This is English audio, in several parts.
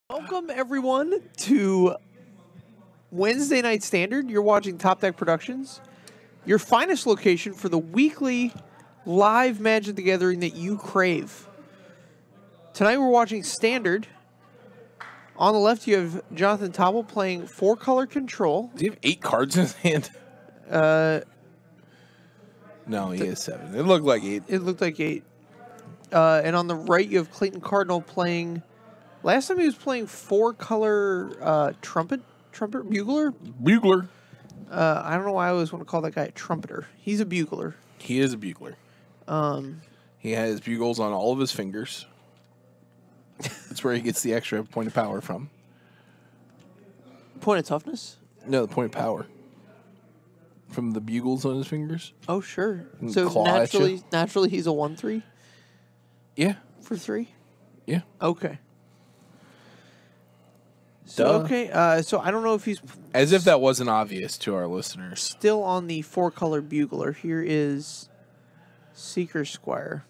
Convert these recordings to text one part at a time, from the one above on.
Welcome, everyone, to Wednesday Night Standard. You're watching Top Deck Productions, your finest location for the weekly live Magic the Gathering that you crave. Tonight we're watching Standard. On the left, you have Jon Tople playing 4-color Control. Does he have 8 cards in his hand? No, he has 7. It looked like 8. It looked like 8. And on the right, you have Clayton Cardinal playing... Last time he was playing 4-color trumpet bugler. Bugler. I don't know why I always want to call that guy a trumpeter. He's a bugler. He is a bugler. He has bugles on all of his fingers. That's where he gets the extra point of power from. Point of toughness? No, the point of power. From the bugles on his fingers. Oh, sure. And So claw at you. naturally he's a 1/3 Yeah. for 3? Yeah. Okay. So, Duh. okay. So I don't know if he's As if that wasn't obvious to our listeners. still on the 4-color bugler. Here is Seeker Squire.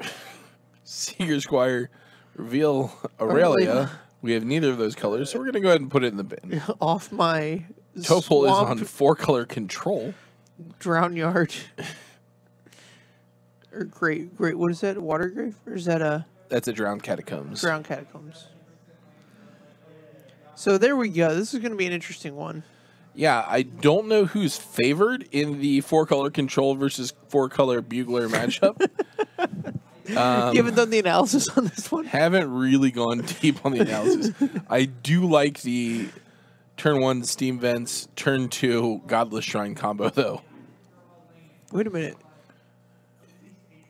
Seeker Squire, Reveal Aurelia. We have neither of those colors, so we're going to go ahead and put it in the bin. Off my Tople is swamp on 4-color Control. drown yard. Or great. What is that? Water grave? Or is that a... That's a Drowned Catacombs. Drowned Catacombs. So there we go. This is going to be an interesting one. Yeah, I don't know who's favored in the 4-color Control versus 4-color Bugler matchup. You haven't done the analysis on this one? Haven't really gone deep on the analysis. I do like the turn 1 Steam Vents, turn 2 Godless Shrine combo, though. Wait a minute.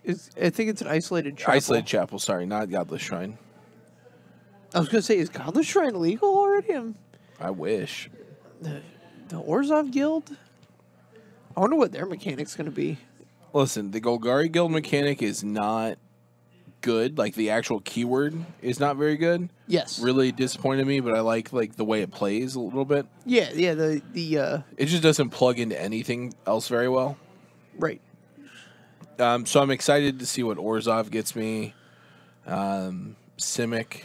I think it's an isolated chapel. Isolated Chapel, sorry, not Godless Shrine. I was going to say, is Godless Shrine legal already? I wish. The Orzhov Guild? I wonder what their mechanic's going to be. Listen, the Golgari Guild mechanic is not good. Like, the actual keyword is not very good. Yes. Really disappointed me, but I like the way it plays a little bit. Yeah, It just doesn't plug into anything else very well. right. So I'm excited to see what Orzhov gets me. Simic.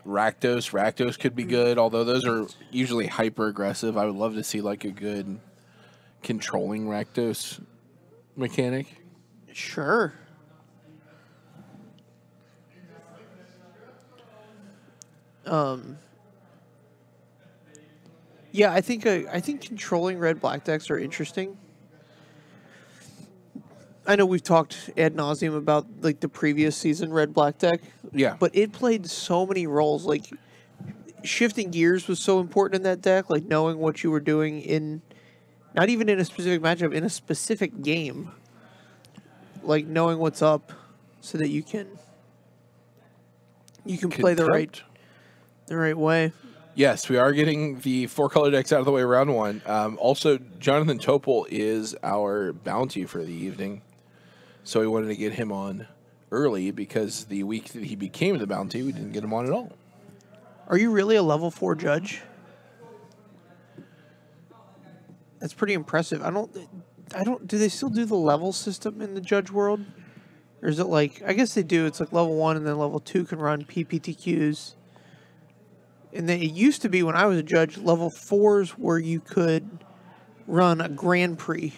Rakdos could be good, although those are usually hyper aggressive. I would love to see like a good controlling Rakdos mechanic. Sure. Yeah, I think controlling red-black decks are interesting. I know we've talked ad nauseum about like the previous season red-black deck. Yeah. But it played so many roles. Like shifting gears was so important in that deck. Like knowing what you were doing in, not even in a specific matchup, in a specific game. Like knowing what's up, so that you can play the right way. Yes, we are getting the 4-color decks out of the way round 1. Also, Jon Tople is our bounty for the evening. So we wanted to get him on early because the week that he became the bounty, we didn't get him on at all. Are you really a level 4 judge? That's pretty impressive. I don't do they still do the level system in the judge world? Or is it like, I guess they do, it's like level 1 and then level 2 can run PPTQs. And then it used to be when I was a judge, level 4s where you could run a Grand Prix.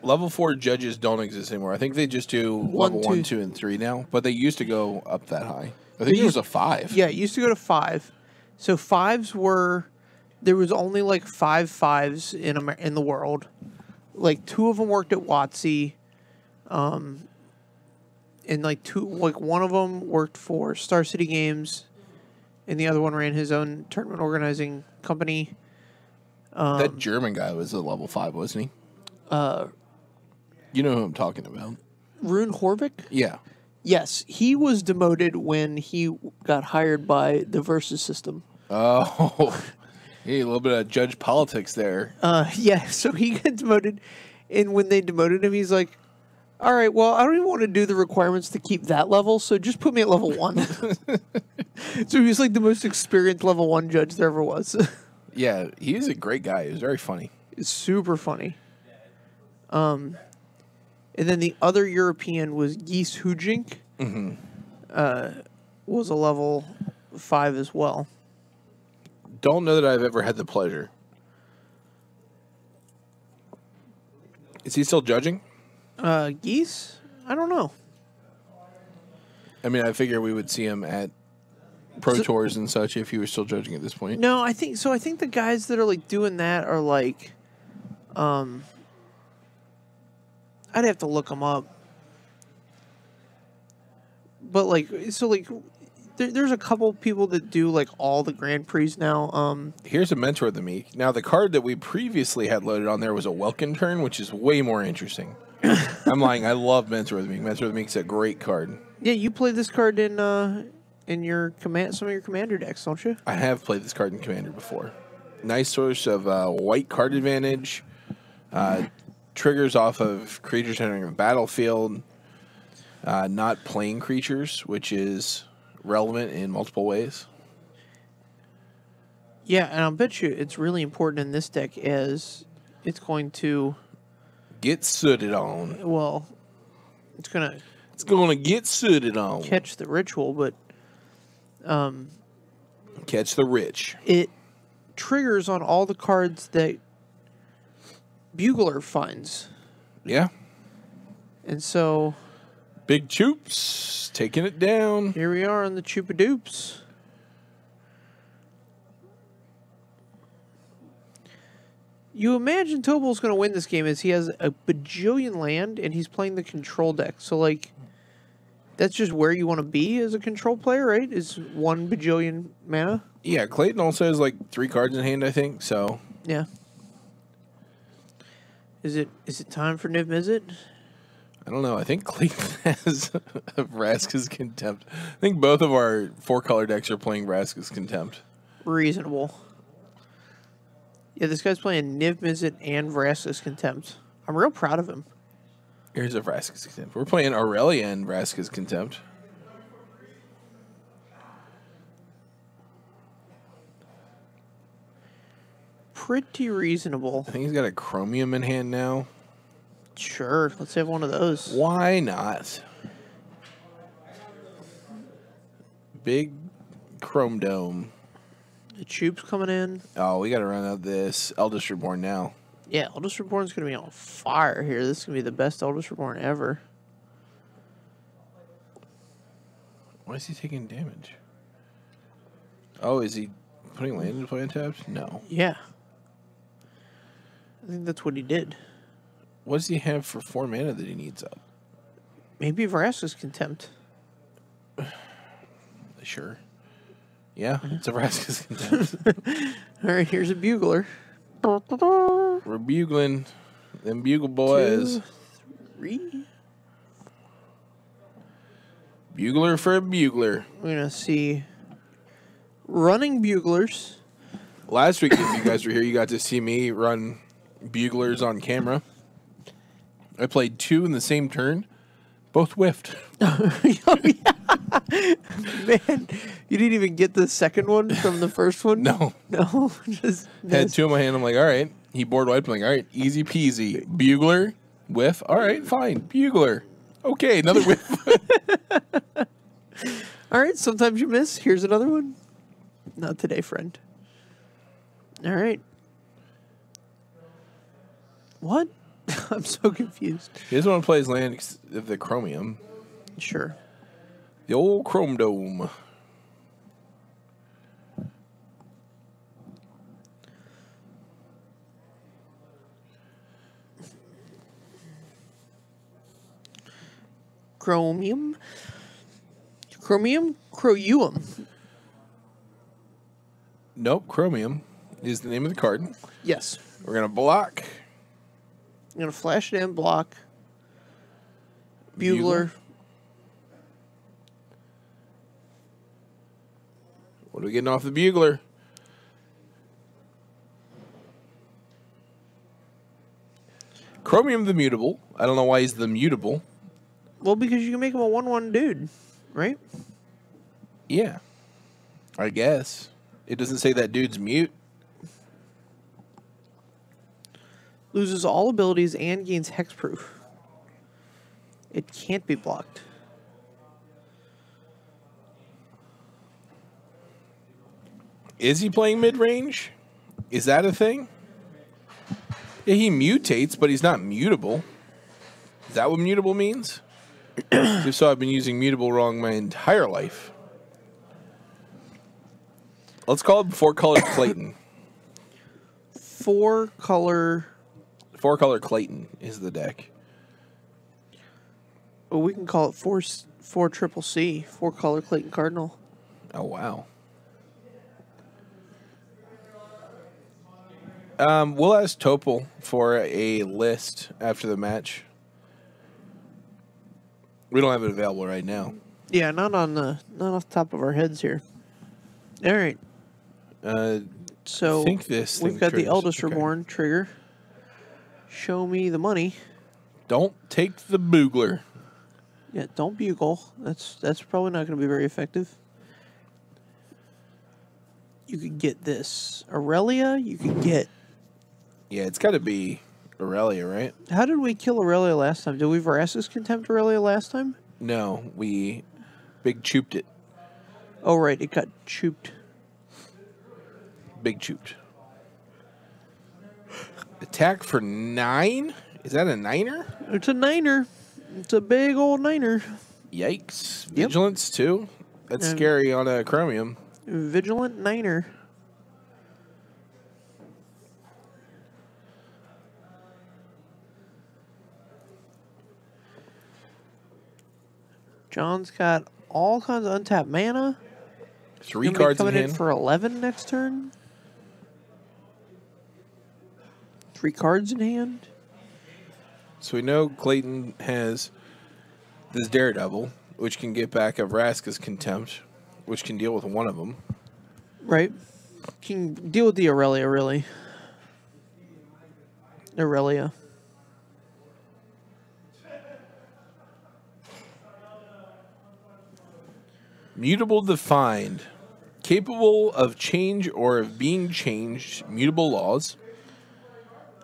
Level 4 judges don't exist anymore. I think they just do level 1, 2, and 3 now. But they used to go up that high. I think it was a 5. Yeah, it used to go to 5. So 5s were, there was only like 5 5s in the world. Like 2 of them worked at WotC. And like one of them worked for Star City Games, and the other one ran his own tournament organizing company. That German guy was a level 5, wasn't he? You know who I'm talking about. Rune Horvik? Yeah. Yes, he was demoted when he got hired by the Versus system. Oh, hey, a little bit of judge politics there. Yeah, so he got demoted, and when they demoted him, he's like, all right, well, I don't even want to do the requirements to keep that level, so just put me at level 1. So he was like the most experienced level 1 judge there ever was. Yeah, he was a great guy. He was very funny. It's super funny. And then the other European was Geese Hujink. was a level 5 as well. Don't know that I've ever had the pleasure. Is he still judging? Geese? I don't know. I mean, I figure we would see him at Pro Tours and such if he was still judging at this point. No, I think so. I think the guys that are like doing that are like, I'd have to look them up. But like, so like, there's a couple people that do like all the Grand Prix now. Here's a Mentor of the Meek. Now, the card that we previously had loaded on there was a Welkin turn, which is way more interesting. I'm lying. I love Mentor of the Meek. Mentor of the Meek's a great card. Yeah, you play this card in your some of your Commander decks, don't you? I have played this card in Commander before. Nice source of white card advantage. Triggers off of creatures entering the battlefield. Not playing creatures, which is relevant in multiple ways. Yeah, and I'll bet you it's really important in this deck as it's going to get sooted on. Well, it's gonna get sooted on. Catch the ritual, but catch the rich. It triggers on all the cards that Bugler finds. Yeah. And so Big Choops taking it down. Here we are on the Chupadoops. You imagine Tople's going to win this game as he has a bajillion land and he's playing the control deck. So, like, that's just where you want to be as a control player, right? Is 1 bajillion mana? Yeah, Clayton also has, like, 3 cards in hand, I think, so. Yeah. Is it time for Niv Mizzet? I don't know. I think Clayton has Vraska's Contempt. I think both of our 4-color decks are playing Vraska's Contempt. Reasonable. Yeah, this guy's playing Niv Mizzet and Vraska's Contempt. I'm real proud of him. Here's a Vraska's Contempt. We're playing Aurelia and Vraska's Contempt. Pretty reasonable. I think he's got a Chromium in hand now. Sure, let's have one of those. Why not? Big Chrome Dome. The Chupe's coming in. Oh, we got to run out this Eldest Reborn now. Yeah, Eldest Reborn's going to be on fire here. This is going to be the best Eldest Reborn ever. Why is he taking damage? Oh, is he putting land into play untapped? No. Yeah. I think that's what he did. What does he have for 4 mana that he needs up? Maybe Vraska's Contempt. Sure. Yeah, it's a Vraska's Contempt. All right, here's a Bugler. We're bugling. Them bugle boys. 2, 3. Bugler for a bugler. We're going to see running Buglers. Last week, if you guys were here, you got to see me run buglers on camera. I played 2 in the same turn. Both whiffed. Oh, yeah. Man, you didn't even get the second one from the first one? No. No? Just Had 2 in my hand. I'm like, all right. He board wiped. I'm like, all right, easy peasy. Bugler, whiff. All right, fine. Bugler. Okay, another whiff. All right, sometimes you miss. Here's another one. Not today, friend. All right. What? I'm so confused. He doesn't want to play his land of the Chromium. Sure. The old Chrome Dome. Chromium. Chromium? Chromium. Nope, Chromium is the name of the card. Yes. We're going to block. I'm going to flash it in, block. Bugler. What are we getting off the Bugler? Chromium the Mutable. I don't know why he's the Mutable. Well, because you can make him a 1/1 dude, right? Yeah. I guess. It doesn't say that dude's mute. Loses all abilities and gains hexproof. It can't be blocked. Is he playing mid-range? Is that a thing? Yeah, he mutates, but he's not mutable. Is that what mutable means? If so, I've been using mutable wrong my entire life. Let's call it four-color Clayton. Four-color Clayton is the deck. Well, we can call it four triple C, four-color Clayton Cardinal. Oh, wow. We'll ask Tople for a list after the match. We don't have it available right now. Yeah, not off the top of our heads here. All right. So I think this we've thing got the triggers. Eldest Okay. Reborn trigger. Show me the money. Don't take the boogler. Yeah, don't bugle. That's probably not going to be very effective. You could get this Aurelia. You could get. Yeah, it's got to be Aurelia, right? How did we kill Aurelia last time? Did we Veracruz Contempt Aurelia last time? No, we big chooped it. Oh, right. It got chooped. Big chooped. Attack for 9? Is that a 9er? It's a 9er. It's a big old 9er. Yikes. Yep. Vigilance, too? That's scary on a Chromium. Vigilant 9er. John's got all kinds of untapped mana. 3 Gonna be cards in coming hand. for 11 next turn. 3 cards in hand. So we know Clayton has this Daredevil, which can get back a Vraska's Contempt, which can deal with one of them. Right. Can deal with the Aurelia, really. Aurelia. Mutable defined. Capable of change or of being changed. Mutable laws.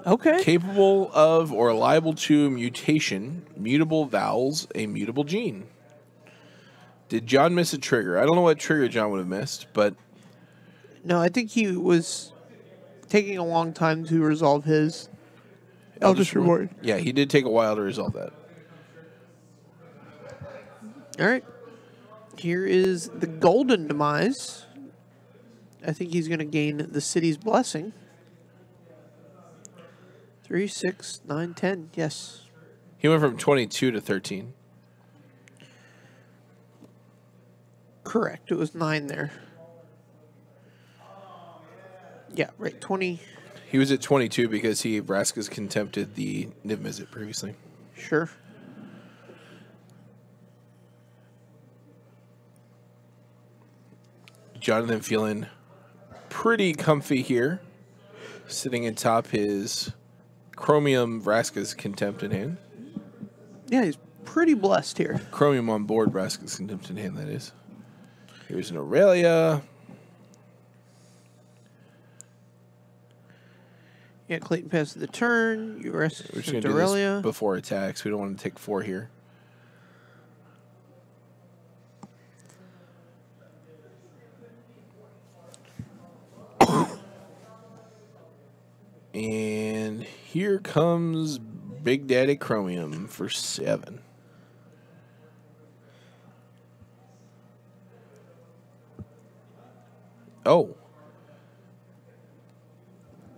Okay. Capable of or liable to mutation. Mutable vowels. A mutable gene. Did John miss a trigger? I don't know what trigger John would have missed, but... No, I think he was taking a long time to resolve his Eldest Reborn. Yeah, he did take a while to resolve that. All right. Here is the Golden Demise. I think he's going to gain the City's Blessing. 3, 6, 9, 10. Yes. He went from 22 to 13. Correct. It was 9 there. Yeah, right. 20. He was at 22 because he Vraska's contempted the Niv Mizzet previously. Sure. Jonathan feeling pretty comfy here, sitting atop his Chromium Vraska's Contempt in hand. Yeah, he's pretty blessed here. Chromium on board, Vraska's Contempt in hand, that is. Here's an Aurelia. Yeah, Clayton passes the turn. You rest We're just going to do Aurelia. this before attacks. We don't want to take 4 here. And here comes Big Daddy Chromium for 7. Oh.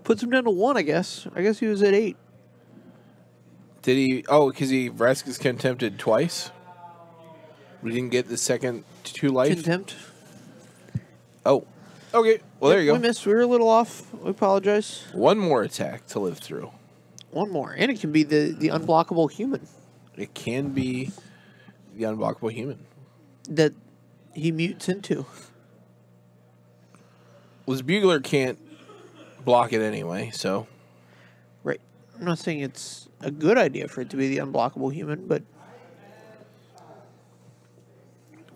Puts him down to 1, I guess. I guess he was at 8. Did he? Oh, because he Vraska's contempted twice? We didn't get the second 2 life? Contempt. Oh. Okay. Well, there you We go. missed. We were a little off. We apologize. 1 more attack to live through. 1 more. And it can be the unblockable human It can be the unblockable human. that he mutes into. Well, his bugler can't block it anyway, so. Right. I'm not saying it's a good idea for it to be the unblockable human, but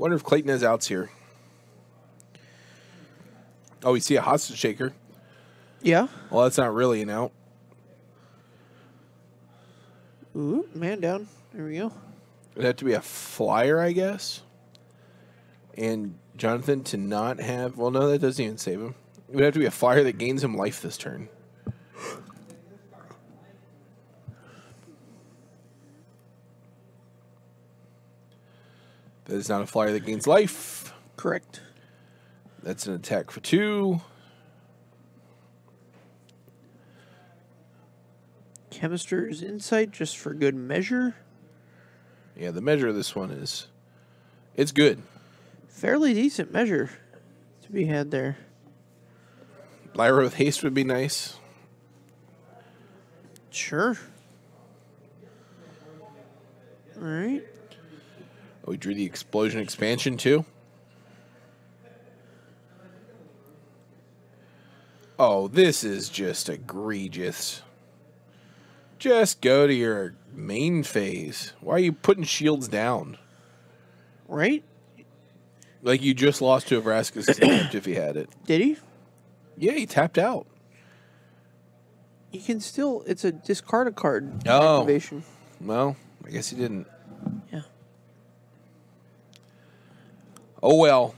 Wonder if Clayton has outs here. Oh, we see a hostage shaker. yeah. Well, that's not really an out. Ooh, man down. There we go. It'd have to be a flyer, I guess. And Jonathan to not have... Well, no, that doesn't even save him. It would have to be a flyer that gains him life this turn. That is not a flyer that gains life. Correct. That's an attack for 2. Chemister's Insight, just for good measure. Yeah, the measure of this one is... It's good. Fairly decent measure to be had there. Lyra with haste would be nice. Sure. All right. Oh, we drew the Explosion expansion, too. Oh, this is just egregious. Just go to your main phase. Why are you putting shields down? Right? Like you just lost to a Vraska's attempt if he had it. Did he? Yeah, he tapped out. You can still... It's a discard a card Oh. activation. Well, I guess he didn't. Yeah. Oh, well.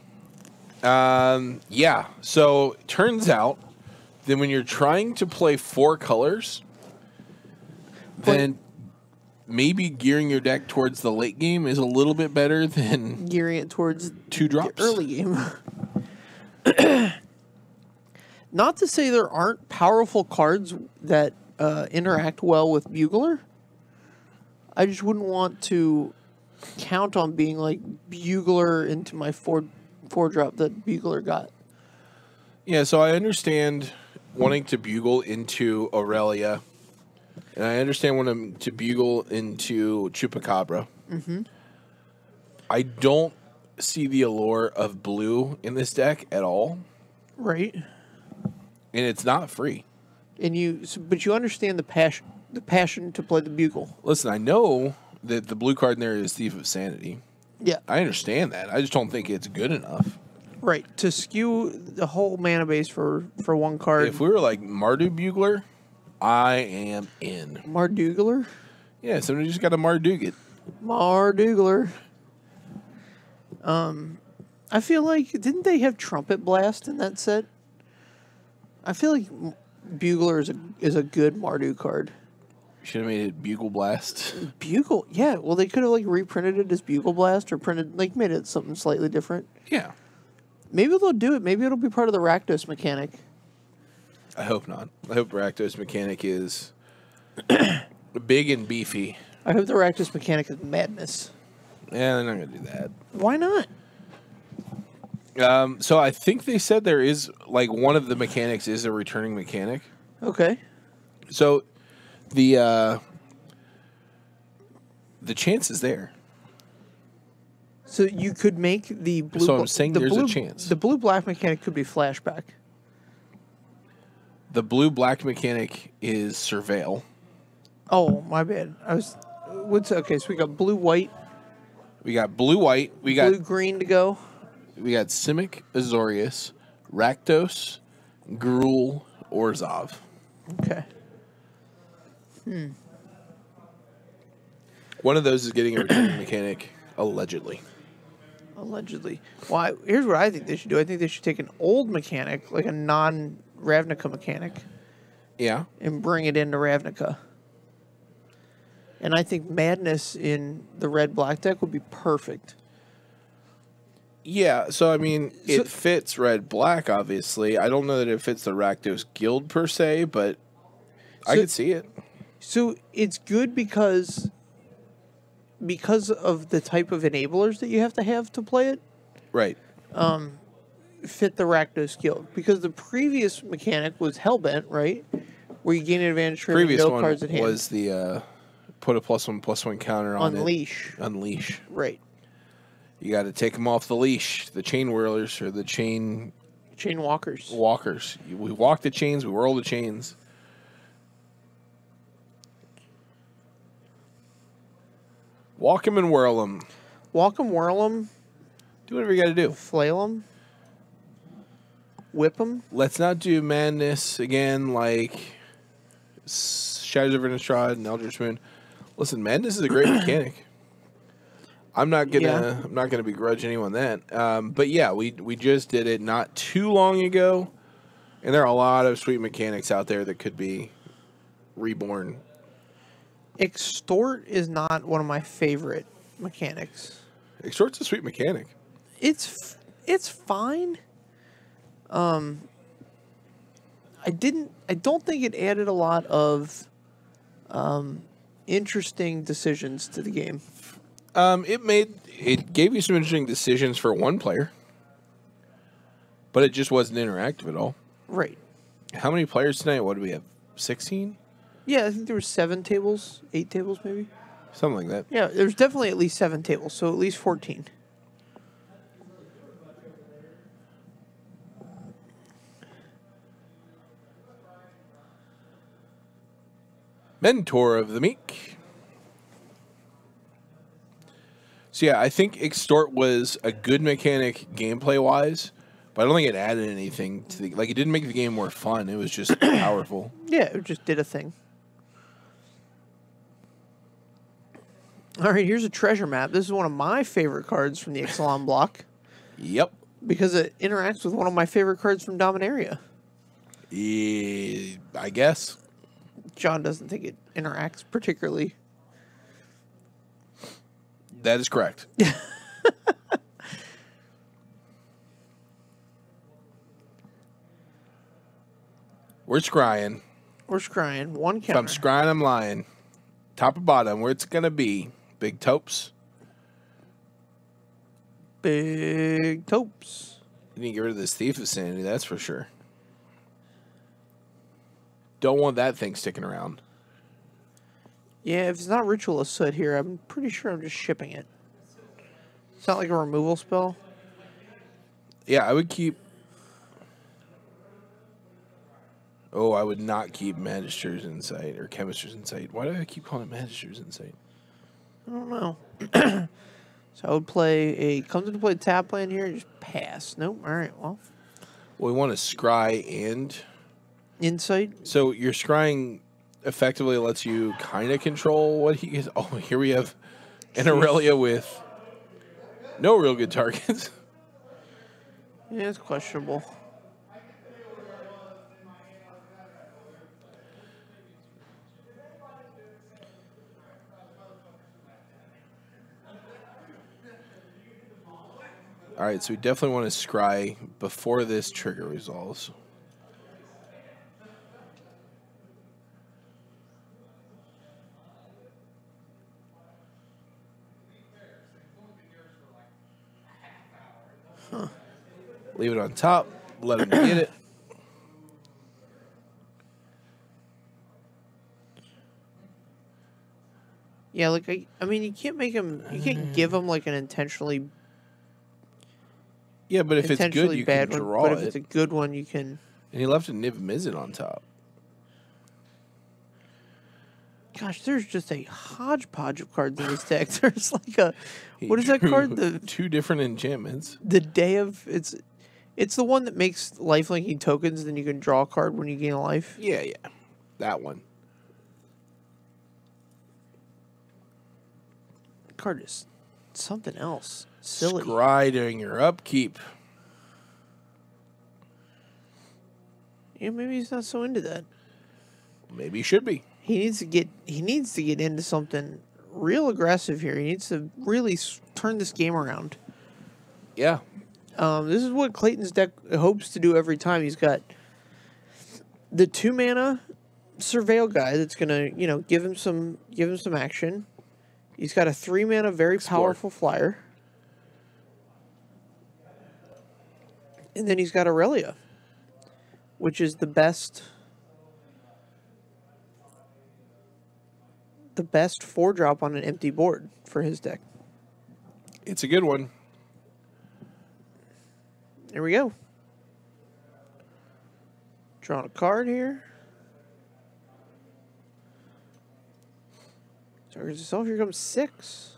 Yeah, so it turns out that when you're trying to play 4 colors, then maybe gearing your deck towards the late game is a little bit better than Gearing it towards 2 drops. the early game. Not to say there aren't powerful cards that interact well with Bugler. I just wouldn't want to count on being like Bugler into my 4-drop that Bugler got. Yeah, so I understand wanting to bugle into Aurelia, and I understand wanting to bugle into Chupacabra. Mm-hmm. I don't see the allure of blue in this deck at all, Right. and it's not free. And but you understand the passion to play the Bugle. Listen, I know that the blue card in there is Thief of Sanity. Yeah. I understand that. I just don't think it's good enough. Right. To skew the whole mana base for one card. If we were like Mardu Bugler, I am in. Mardugler? Yeah, somebody just got a Mardugit. Mardugler. I feel like, didn't they have Trumpet Blast in that set? I feel like Bugler is a good Mardu card. Should have made it Bugle Blast. Bugle, yeah. Well, they could have like reprinted it as Bugle Blast or made it something slightly different. Yeah. Maybe they'll do it. Maybe it'll be part of the Rakdos mechanic. I hope not. I hope Rakdos mechanic is big and beefy. I hope the Rakdos mechanic is madness. Yeah, they're not going to do that. Why not? So I think they said there is, like, one of the mechanics is a returning mechanic. Okay. So the chance is there. So you could make the blue... So I'm saying there's a chance. The blue-black mechanic could be flashback. The blue-black mechanic is Surveil. Oh, my bad. Okay, so we got blue-white. We got blue-white. We got blue-green to go. We got Simic, Azorius, Rakdos, Gruul, Orzhov. Okay. One of those is getting a returning mechanic, allegedly. Allegedly. Well, here's what I think they should do. I think they should take an old mechanic, like a non-Ravnica mechanic, Yeah. and bring it into Ravnica. And I think Madness in the red-black deck would be perfect. Yeah, so I mean, it fits red-black, obviously. I don't know that it fits the Rakdos guild per se, but I could see it. So it's good because of the type of enablers that you have to play it. Right. Fit the Rakdos guild. Because the previous mechanic was Hellbent, right? Where you gain an advantage for Previous no one cards at hand. was the put a +1/+1 counter on Unleash. it. Unleash. Right. You got to take them off the leash. The chain whirlers or the chain walkers. Walkers. We walk the chains. We whirl the chains. Walk them and whirl them. Walk them, whirl them. Do whatever you got to do. Flail them. Whip them. Let's not do Madness again like Shadows of Innistrad and Eldritch Moon. Listen, Madness is a great mechanic. I'm not gonna begrudge anyone that. But yeah, we just did it not too long ago. And there are a lot of sweet mechanics out there that could be reborn. Extort is not one of my favorite mechanics. Extort's a sweet mechanic. It's fine. I don't think it added a lot of interesting decisions to the game. It gave you some interesting decisions for one player, but it just wasn't interactive at all. Right. How many players tonight? What do we have? 16? Yeah, I think there were 7 tables, 8 tables maybe. Something like that. Yeah, there's definitely at least 7 tables, so at least 14. Mentor of the Meek. So yeah, I think Extort was a good mechanic gameplay-wise, but I don't think it added anything to the... Like, it didn't make the game more fun. It was just powerful. Yeah, it just did a thing. All right, here's a treasure map. This is one of my favorite cards from the Ixalan block. Yep. Because it interacts with one of my favorite cards from Dominaria. I guess. John doesn't think it interacts particularly. That is correct. We're scrying. We're scrying. One If counter. I'm scrying, I'm lying. Top or bottom, where it's going to be. Big Topes. Big Topes. You need to get rid of this Thief of Sanity, that's for sure. Don't want that thing sticking around. Yeah, if it's not Ritual of Soot here, I'm pretty sure I'm just shipping it. It's not like a removal spell. Yeah, I would keep... Oh, I would not keep Magister's Insight or Chemist's Insight. Why do I keep calling it Magister's Insight? I don't know. So I would play a... Comes into play tap land here, just pass. Nope. All right, well. Well, we want to scry and... Insight. So your scrying effectively lets you kind of control what he is. Oh, here we have an Aurelia with no real good targets. Yeah, it's questionable. All right, so we definitely want to scry before this trigger resolves. Huh. Leave it on top. Let him get it. Yeah, like, I mean, you can't make him... You can't give him, like, an intentionally... Yeah, but if it's good, you can draw but it. if it's a good one, you can... And he left a Niv Mizzet on top. Gosh, there's just a hodgepodge of cards in this deck. There's like a... What is that card? The 2 different enchantments. The Day of... It's the one that makes lifelinking tokens, then you can draw a card when you gain a life. Yeah. That one. Card is something else. Silly. Scry during your upkeep. Yeah, maybe he's not so into that. Maybe he should be. He needs to get into something real aggressive here. He needs to really turn this game around. Yeah. This is what Clayton's deck hopes to do every time. He's got the 2-mana Surveil guy that's gonna, give him some action. He's got a 3-mana very powerful flyer. And then he's got Aurelia, which is the best 4-drop on an empty board for his deck. It's a good one. There we go. Drawing a card here. Targets itself. Here comes 6.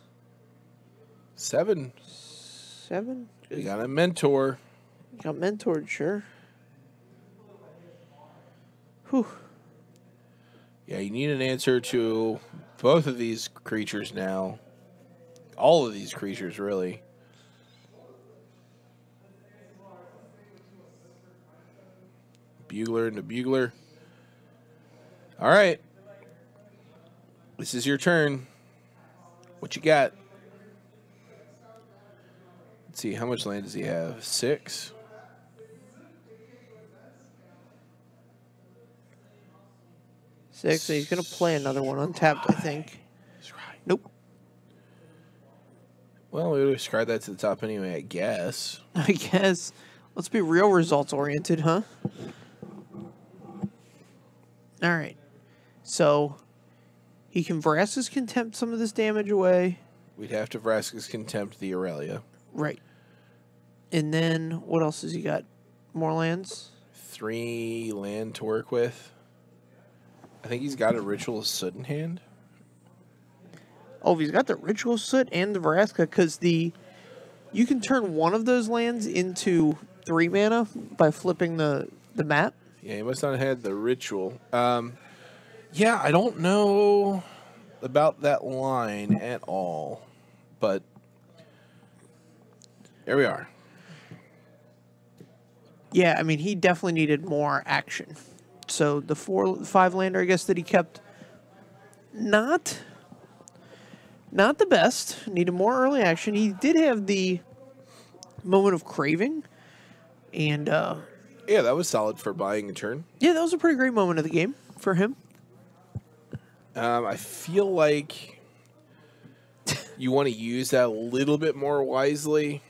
7. 7. You got a mentor. Got mentored, sure. Whew. Yeah, you need an answer to both of these creatures now. All of these creatures, really. Bugler into Bugler. All right. This is your turn. What you got? Let's see, how much land does he have? 6? Six. And he's going to play another one untapped, I think. Nope. Well, we would have scryed that to the top anyway, I guess. I guess. Let's be real results oriented, huh? All right. So he can Vraska's Contempt some of this damage away. We'd have to Vraska's Contempt the Aurelia. Right. And then what else has he got? More lands? 3 land to work with. I think he's got a Ritual of Soot in hand. Oh, he's got the Ritual Soot and the Vraska, because you can turn one of those lands into 3 mana by flipping the map. Yeah, he must not have had the Ritual. Yeah, I don't know about that line at all, but there we are. Yeah, I mean, he definitely needed more action. So the 4-5 lander, I guess, that he kept, not the best. Needed more early action. He did have the Moment of Craving, and yeah, that was solid for buying a turn. Yeah, that was a pretty great moment of the game for him. I feel like you want to use that a little bit more wisely.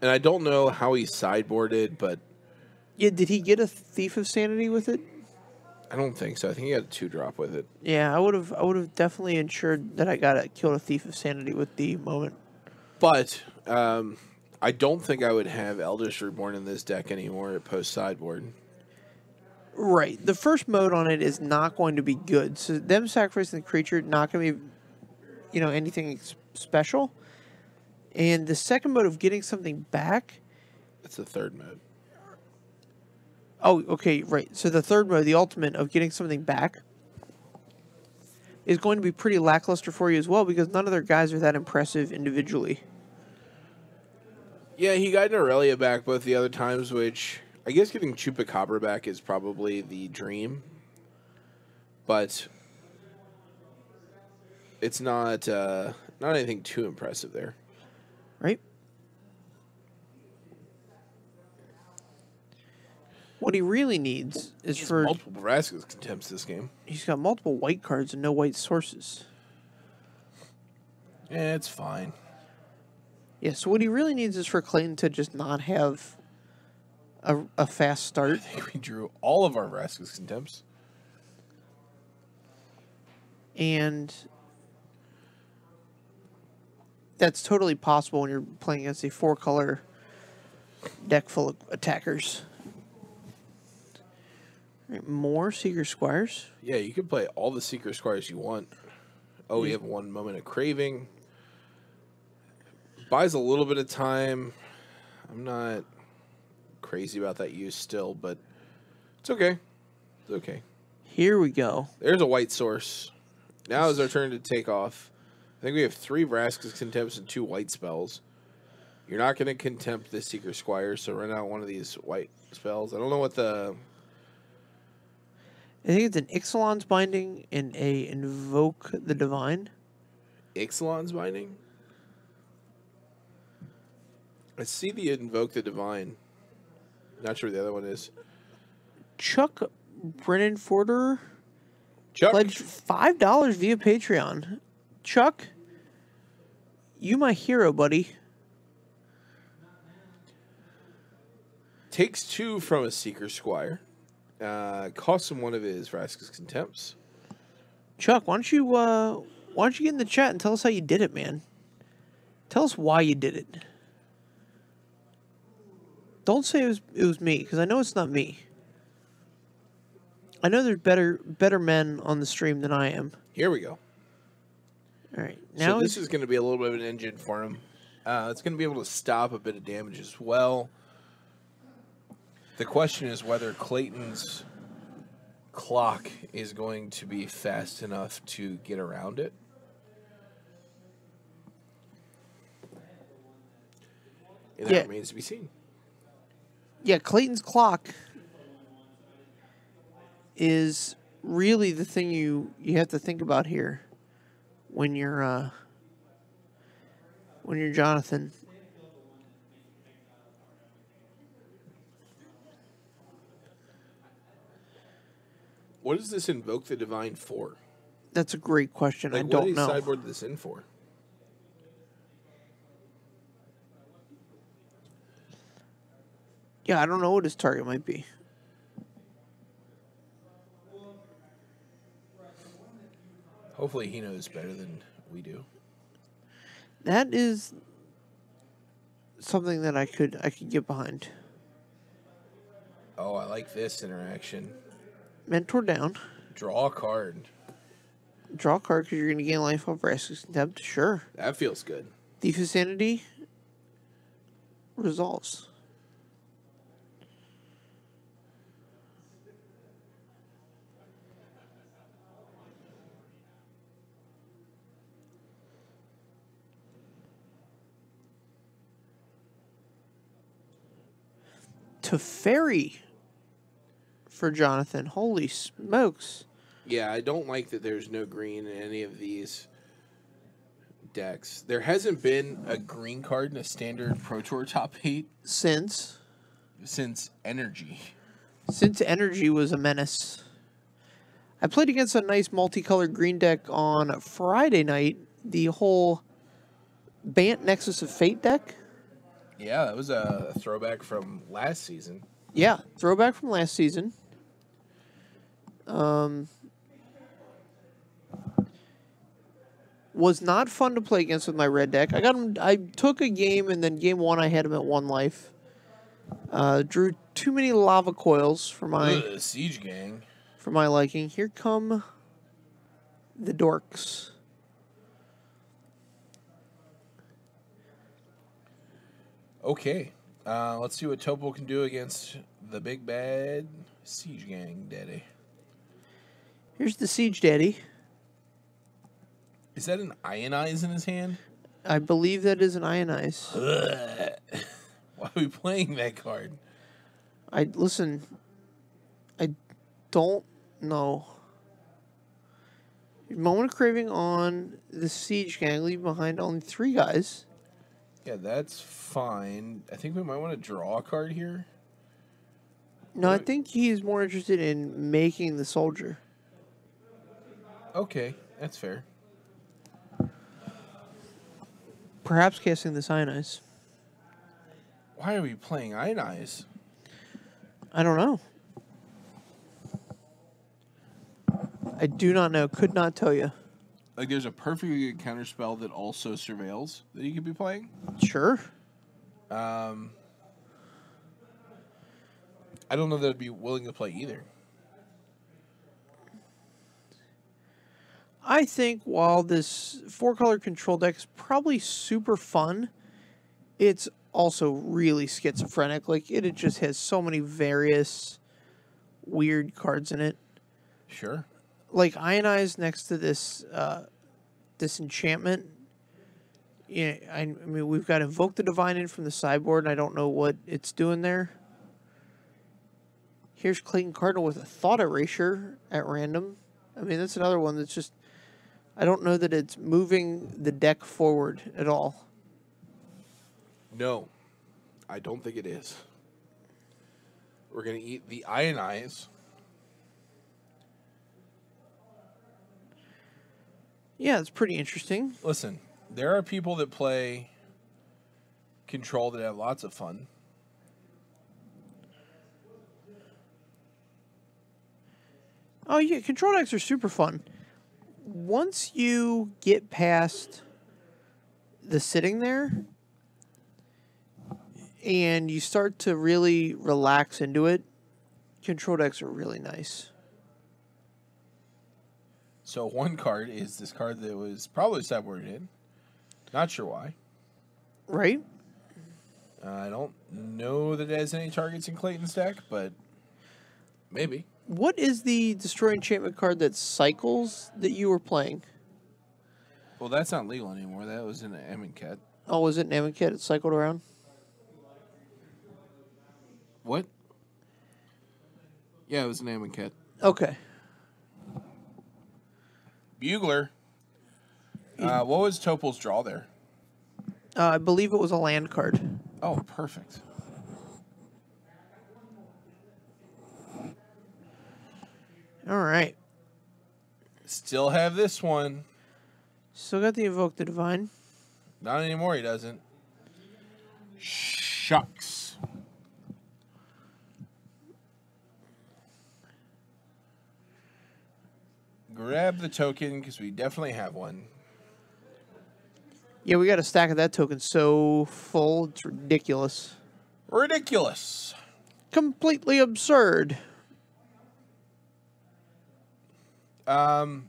And I don't know how he sideboarded, but... Yeah, did he get a Thief of Sanity with it? I don't think so. I think he had a 2-drop with it. Yeah, I would have definitely ensured that I killed a Thief of Sanity with the moment. But I don't think I would have Eldritch Reborn in this deck anymore at post-sideboard. Right. The first mode on it is not going to be good. So them sacrificing the creature, not going to be, anything special. And the second mode of getting something back... That's the third mode. Oh, okay, right. So the third mode, the ultimate of getting something back, is going to be pretty lackluster for you as well, because none of their guys are that impressive individually. Yeah, he got an Aurelia back both the other times, which I guess getting Chupacabra back is probably the dream. But it's not anything too impressive there. Right? What he really needs is for multiple Vraska's Contempts this game. He's got multiple white cards and no white sources. Yeah, it's fine. Yeah, so what he really needs is for Clayton to just not have a fast start. I think we drew all of our Vraska's Contempts. And that's totally possible when you're playing against a 4-color deck full of attackers. Right, more Seeker Squires. Yeah, you can play all the Seeker Squires you want. Oh, we have one Moment of Craving. Buys a little bit of time. I'm not crazy about that use still, but it's okay. It's okay. Here we go. There's a white source. Now is our turn to take off. I think we have 3 Vraska's Contempts and 2 white spells. You're not going to contempt the Seeker Squire, so run out one of these white spells. I don't know what the... I think it's an Ixalan's Binding and a Invoke the Divine. Ixalan's Binding? I see the Invoke the Divine. Not sure what the other one is. Chuck Brennan Forder Chuck pledged $5 via Patreon. Chuck, you my hero, buddy. Takes 2 from a Seeker Squire. Costs him one of his Vraska's Contempts. Chuck, why don't you get in the chat and tell us how you did it, man? Tell us why you did it. Don't say it was me, because I know it's not me. I know there's better men on the stream than I am. Here we go. All right, now so this is going to be a little bit of an engine for him. It's going to be able to stop a bit of damage as well. The question is whether Clayton's clock is going to be fast enough to get around it. And that remains to be seen. Yeah, Clayton's clock is really the thing you have to think about here when you're Jonathan. What does this invoke the divine for? That's a great question. Like, I don't what did he know. sideboard this in for? Yeah, I don't know what his target might be. Hopefully he knows better than we do. That is something that I could get behind. Oh, I like this interaction. Mentor down. Draw a card. Draw a card because you're going to gain life off Rescue Contempt. Sure. That feels good. Thief of Sanity resolves. Teferi for Jonathan. Holy smokes. Yeah, I don't like that there's no green in any of these decks. There hasn't been a green card in a standard Pro Tour top 8 Since Energy. Since Energy was a menace. I played against a nice multicolored green deck on Friday night. The whole Bant Nexus of Fate deck. Yeah, that was a throwback from last season. Yeah, throwback from last season. Was not fun to play against with my red deck. I got him. I took a game, and then game 1 I had him at 1 life. Drew too many lava coils for my Siege Gang. For my liking. Here come the dorks. Okay, let's see what Topo can do against the big bad Siege Gang daddy. Here's the Siege Daddy. Is that an Ionize in his hand? I believe that is an Ionize. Why are we playing that card? I don't know. Moment of Craving on the Siege Gang, leave behind only 3 guys. Yeah, that's fine. I think we might want to draw a card here. No, I think he's more interested in making the soldier. Okay, that's fair. Perhaps casting the Ionize. Why are we playing Ionize? I don't know. I do not know. Could not tell you. Like, there's a perfectly good counterspell that also surveils that you could be playing. Sure. I don't know that I'd be willing to play either. I think while this 4-color control deck is probably super fun, it's also really schizophrenic. Like, it just has so many various weird cards in it. Sure. Like, Ionize next to this this enchantment. Yeah, I mean, we've got Invoke the Divine in from the sideboard, and I don't know what it's doing there. Here's Clayton Cardinal with a Thought Erasure at random. I mean, that's another one that's just... I don't know that it's moving the deck forward at all. No, I don't think it is. We're going to eat the Ionize. Yeah, it's pretty interesting. Listen, there are people that play Control that have lots of fun. Oh, yeah, control decks are super fun. Once you get past the sitting there and you start to really relax into it, control decks are really nice. So one card is this card that was probably sideboarded in. Not sure why. Right? I don't know that it has any targets in Clayton's deck, but maybe. What is the Destroy Enchantment card that cycles that you were playing? Well, that's not legal anymore. That was in Amonkhet. Oh, was it an Amonkhet? It cycled around? What? Yeah, it was an Amonkhet. Okay. Bugler. What was Tople's draw there? I believe it was a land card. Oh, perfect. All right. Still have this one. Still got the Invoke the Divine. Not anymore, he doesn't. Shucks. Grab the token, because we definitely have one. Yeah, we got a stack of that token so full, it's ridiculous. Ridiculous. Completely absurd. So,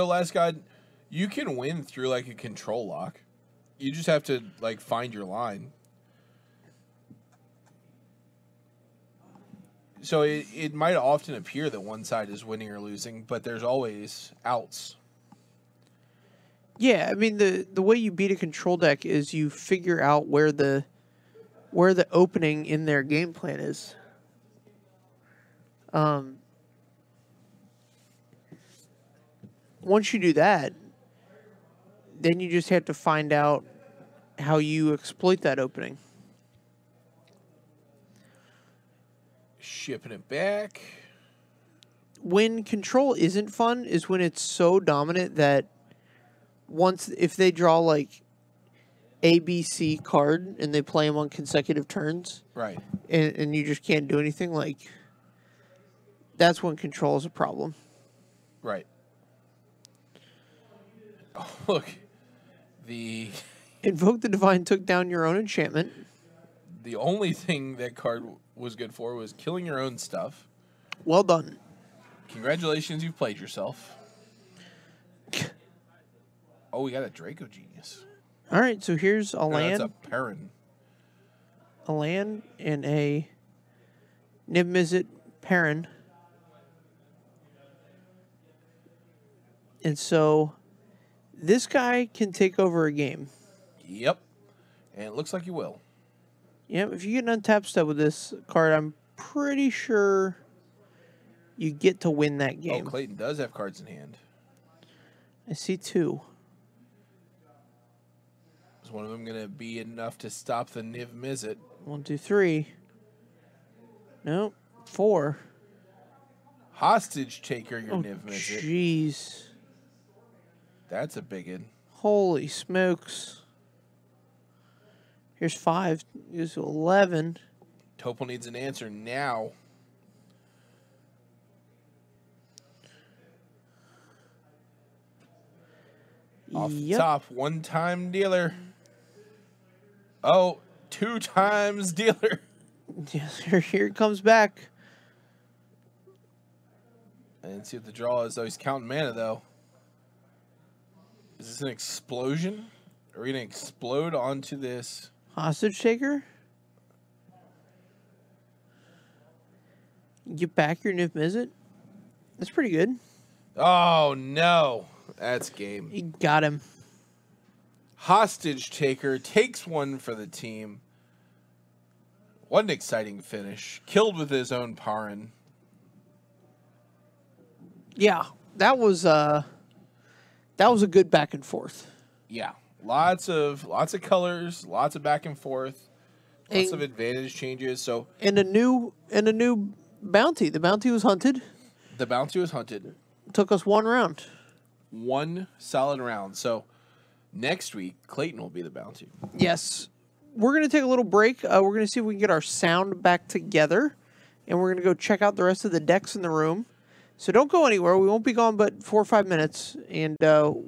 Last God, you can win through, like, a control lock. You just have to, like, find your line. So it might often appear that one side is winning or losing, but there's always outs. Yeah, I mean the way you beat a control deck is you figure out where the opening in their game plan is. Once you do that, then you just have to find out how you exploit that opening. Shipping it back. When control isn't fun is when it's so dominant that if they draw like A, B, C card and they play them on consecutive turns, Right. and you just can't do anything, like that's when control is a problem. Right. Oh, look. The Invoke the Divine took down your own enchantment. The only thing that card was good for was killing your own stuff. Well done. Congratulations, you've played yourself. Oh, we got a Draco Genius. All right, so here's a land. That's a Perrin. A land and a Niv-Mizzet Perrin. And so this guy can take over a game. Yep. And it looks like you will. Yep, if you get an untapped step with this card, I'm pretty sure you get to win that game. Oh, Clayton does have cards in hand. I see 2. Is one of them going to be enough to stop the Niv-Mizzet? 1, 2, 3. Nope. 4. Hostage taker, your Oh, Niv-Mizzet. jeez. That's a big one. Holy smokes. Here's 5. Here's 11. Tople needs an answer now. Off the top, one-time dealer. Oh, 2 times dealer. Yes, here it comes back. I didn't see what the draw is, though. He's counting mana, though. Is this an explosion? Are we going to explode onto this? Hostage taker. Get back your Niv-Mizzet. That's pretty good. Oh, no. That's game. You got him. Hostage taker takes one for the team. What an exciting finish. Killed with his own Perrin. Yeah, that was a good back and forth. Yeah. Lots of colors, lots of back and forth, lots of advantage changes. So and a new bounty. The bounty was hunted. The bounty was hunted. Took us 1 round. 1 solid round. So next week, Clayton will be the bounty. Yes. We're going to take a little break. We're going to see if we can get our sound back together. And we're going to go check out the rest of the decks in the room. So don't go anywhere. We won't be gone but 4 or 5 minutes. And